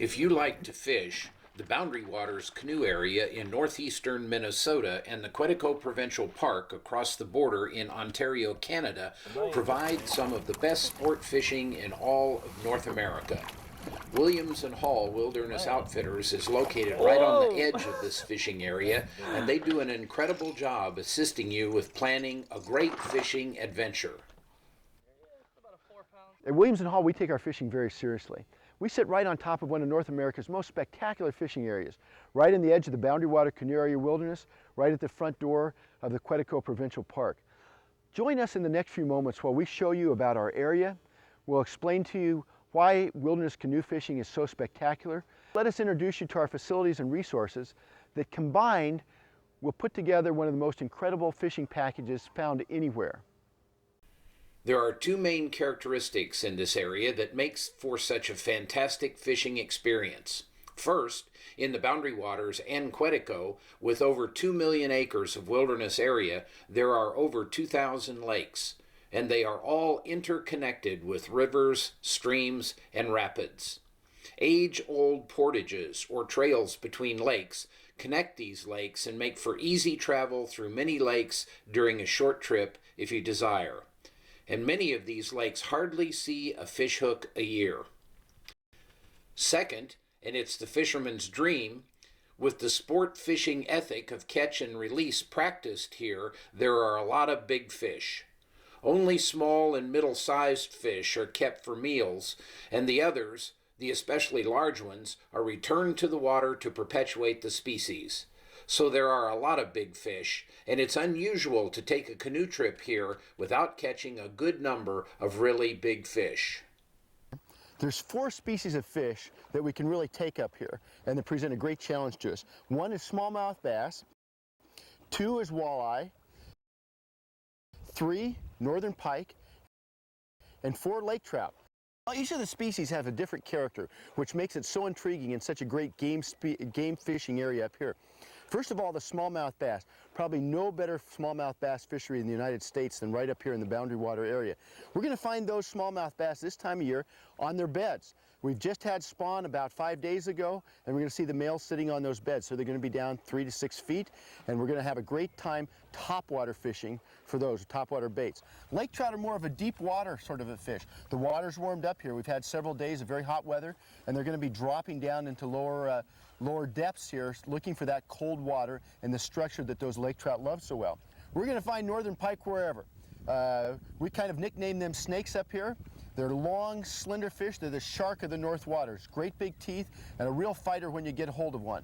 If you like to fish, the Boundary Waters canoe area in northeastern Minnesota and the Quetico Provincial Park across the border in Ontario, Canada, provide some of the best sport fishing in all of North America. Williams and Hall Wilderness Outfitters is located right on the edge of this fishing area, and they do an incredible job assisting you with planning a great fishing adventure. At Williams and Hall, we take our fishing very seriously. We sit right on top of one of North America's most spectacular fishing areas, right in the edge of the Boundary Water Canoe Area Wilderness, right at the front door of the Quetico Provincial Park. Join us in the next few moments while we show you about our area. We'll explain to you why wilderness canoe fishing is so spectacular. Let us introduce you to our facilities and resources that combined will put together one of the most incredible fishing packages found anywhere. There are two main characteristics in this area that makes for such a fantastic fishing experience. First, in the Boundary Waters and Quetico, with over 2 million acres of wilderness area, there are over 2,000 lakes, and they are all interconnected with rivers, streams, and rapids. Age-old portages or trails between lakes connect these lakes and make for easy travel through many lakes during a short trip if you desire. And many of these lakes hardly see a fish hook a year. Second, and it's the fisherman's dream, with the sport fishing ethic of catch and release practiced here, there are a lot of big fish. Only small and middle-sized fish are kept for meals, and the others, the especially large ones, are returned to the water to perpetuate the species. So there are a lot of big fish, and it's unusual to take a canoe trip here without catching a good number of really big fish. There's 4 species of fish that we can really take up here, and they present a great challenge to us. 1 is smallmouth bass, 2 is walleye, 3 northern pike, and 4 lake trout. Each of the species have a different character, which makes it so intriguing and such a great game fishing area up here. First of all, the smallmouth bass. Probably no better smallmouth bass fishery in the United States than right up here in the Boundary Water area. We're going to find those smallmouth bass this time of year on their beds. We've just had spawn about 5 days ago, and we're going to see the males sitting on those beds. So they're going to be down 3 to 6 feet, and we're going to have a great time topwater fishing for those topwater baits. Lake trout are more of a deep water sort of a fish. The water's warmed up here. We've had several days of very hot weather, and they're going to be dropping down into lower depths here, looking for that cold water and the structure that those lake trout love so well. We're going to find northern pike wherever. We kind of nickname them snakes up here. They're long, slender fish. They're the shark of the North Waters. Great big teeth and a real fighter when you get a hold of one.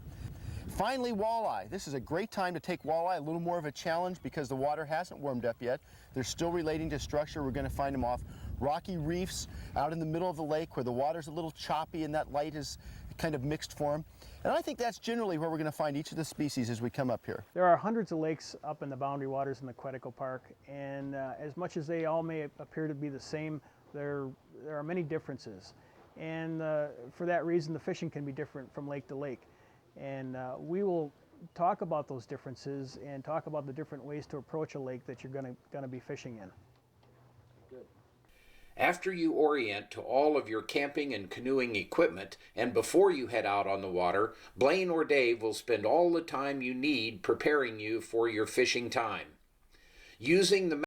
Finally, walleye. This is a great time to take walleye, a little more of a challenge because the water hasn't warmed up yet. They're still relating to structure. We're going to find them off rocky reefs out in the middle of the lake where the water's a little choppy and that light is kind of mixed for them. And I think that's generally where we're going to find each of the species as we come up here. There are hundreds of lakes up in the Boundary Waters in the Quetico Park, and as much as they all may appear to be the same, there are many differences. And for that reason, the fishing can be different from lake to lake. And we will talk about those differences and talk about the different ways to approach a lake that you're going to be fishing in. Good. After you orient to all of your camping and canoeing equipment, and before you head out on the water, Blaine or Dave will spend all the time you need preparing you for your fishing time. Using the